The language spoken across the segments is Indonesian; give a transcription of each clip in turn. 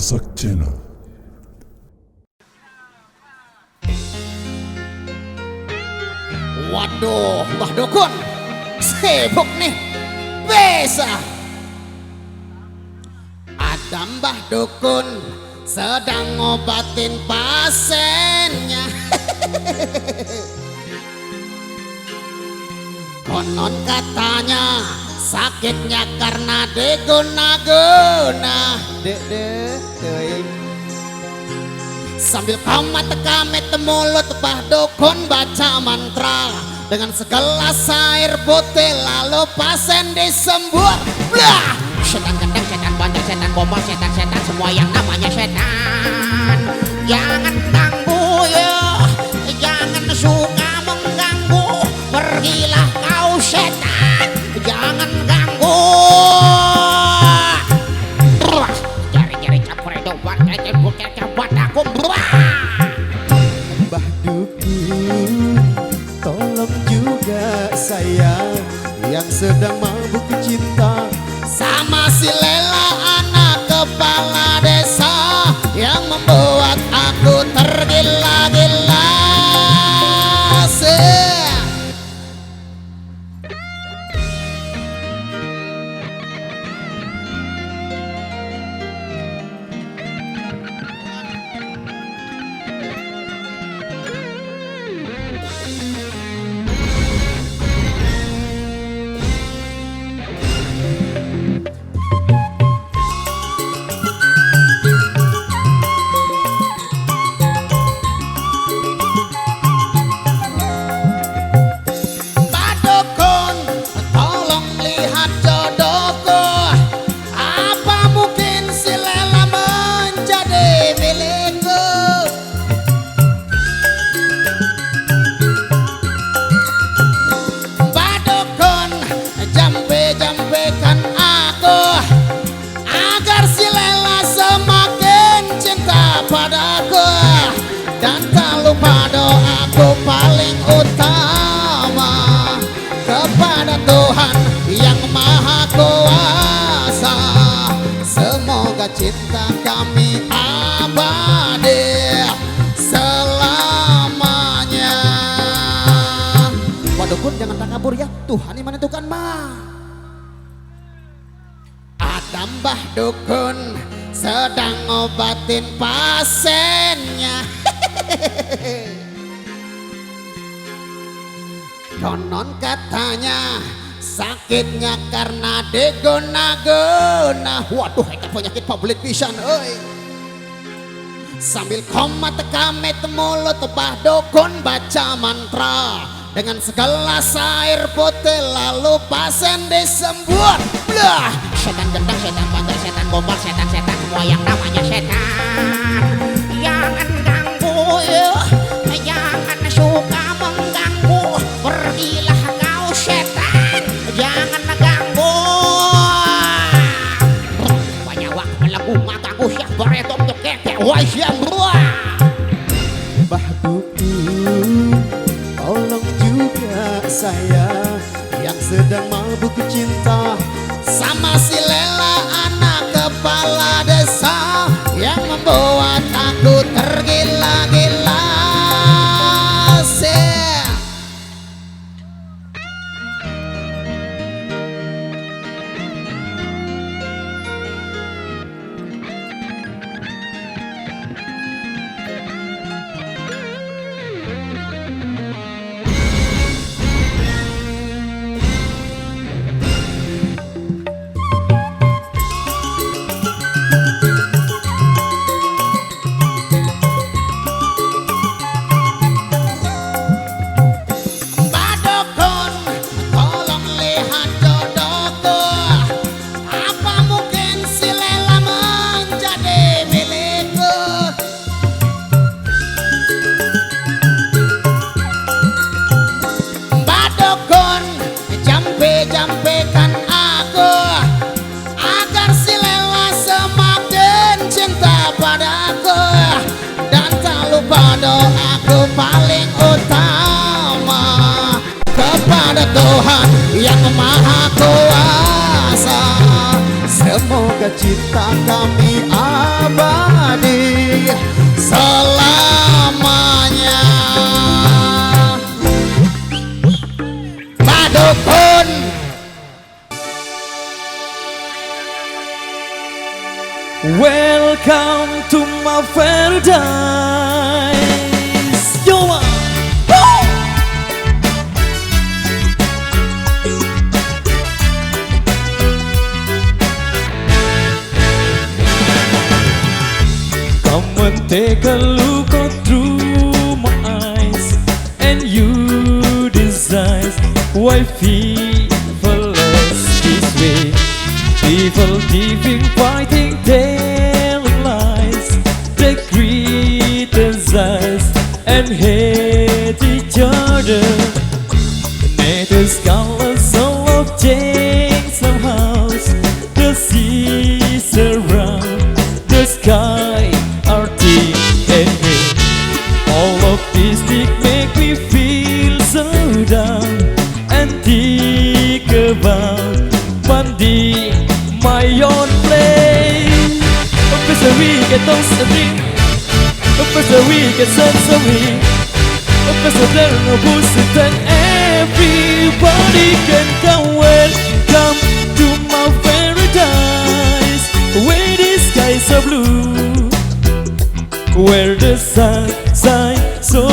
Wasak Channel. Waduh, Mbah Dukun sibuk nih. Bisa ada Mbah Dukun sedang ngobatin pasiennya. Konon katanya sakitnya karena diguna-guna. Sambil komat kamit mulut Mbah Dukun baca mantra dengan segelas air putih, lalu pasien disembur. Blah! Setan gendeng, setan bandel, setan bobor, setan-setan semua yang namanya setan, jangan ganggu ya, jangan suka mengganggu. Pergilah kau setan, jangan ganggu. Jari-jari campur doang, bukan campur aku. Mbah Dukun, tolong juga saya yang sedang mabuk cinta Sama si Lela anak kepala desa yang membuat aku tergila-gila. Jampe-jampekan aku agar si Lela semakin cinta padaku, dan tak lupa doaku paling utama kepada Tuhan yang Maha Kuasa. Semoga cinta kami abadi selamanya. Mbah Dukun jangan takabur ya, Tuhan yang menentukan mah. Ada Mbah Dukun sedang ngobatin pasiennya. Konon katanya sakitnya karena diguna-guna. Waduh, itu penyakit publik pisan euy. Sambil komat kamit mulut Mbah Dukun baca mantra dengan segelas air putih, lalu pasien disembur. Blah! Setan gendeng, setan bandel, setan bobor, setan-setan semua yang namanya setan, jangan ganggu ya, jangan suka mengganggu. Pergilah kau setan, jangan ganggu. Banyak waktu melenggu mataku siap beretom untuk keke wajah. Mbah Dukun, tolong juga saya yang sedang mabuk cinta sama si Lela anak kepala desa yang membuat aku tergila-gila. Jampe-jampekan aku agar si Lela semakin cinta padaku, dan tak lupa doaku paling utama kepada Tuhan yang Maha Kuasa. Semoga cinta kami abadi Pak Dukun. Welcome to my paradise. Yo, come and take a look all through my eyes, and you decide why people less this way. People living, fighting, telling lies. They criticize and hate each other. Nature's colors all of change somehow. The seas around, the sky are deep and green. All of these things make me feel so down and think about one day my own place. First we get those things, first we get sense of me. First there are no bullshit and everybody can come. Welcome to my paradise, where the skies are blue, where the sun shines so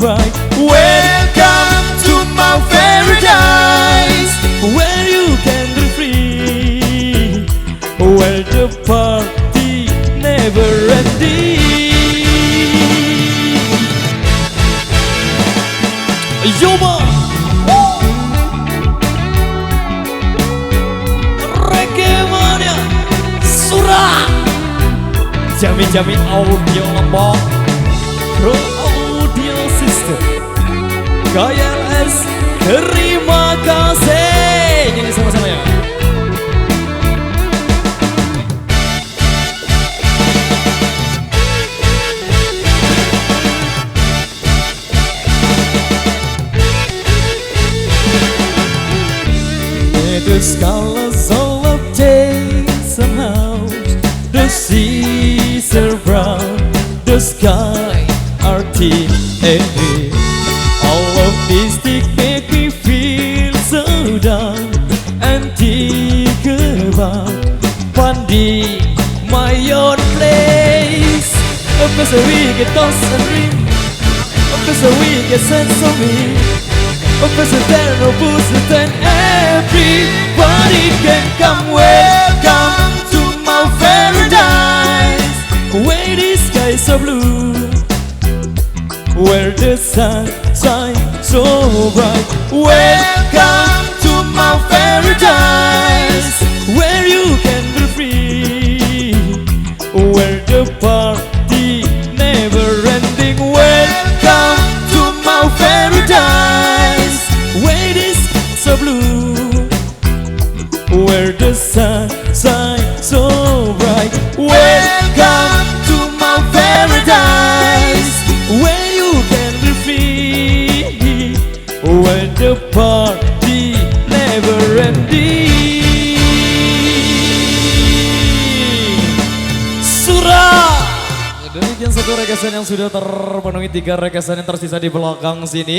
bright. Welcome to my paradise, where you can be free, where the party never ending. Yoba, Reggae Mania, Surah, Jami Audio Lombok, Pro Audio System, KLS, terima kasih. Nyanyi sama-sama ya. The colors all of change somehow. The seas are brown, the sky are deep and green. All of these things make me feel so down and think about one day my own place. First we get tossed and dream, first we get sense of me. First there are no bullshit and everybody can come. Welcome to my paradise, where the skies are blue, where the sun shines so bright. Welcome to my paradise, where you can be free, where the party never ending. Welcome to my paradise, where the skies are blue, where the sun shines so bright. Welcome to my paradise, where you can be free, where the party never ending. Surah. Demikian satu rekesan yang sudah terpenuhi, 3 rekesan yang tersisa di belakang sini.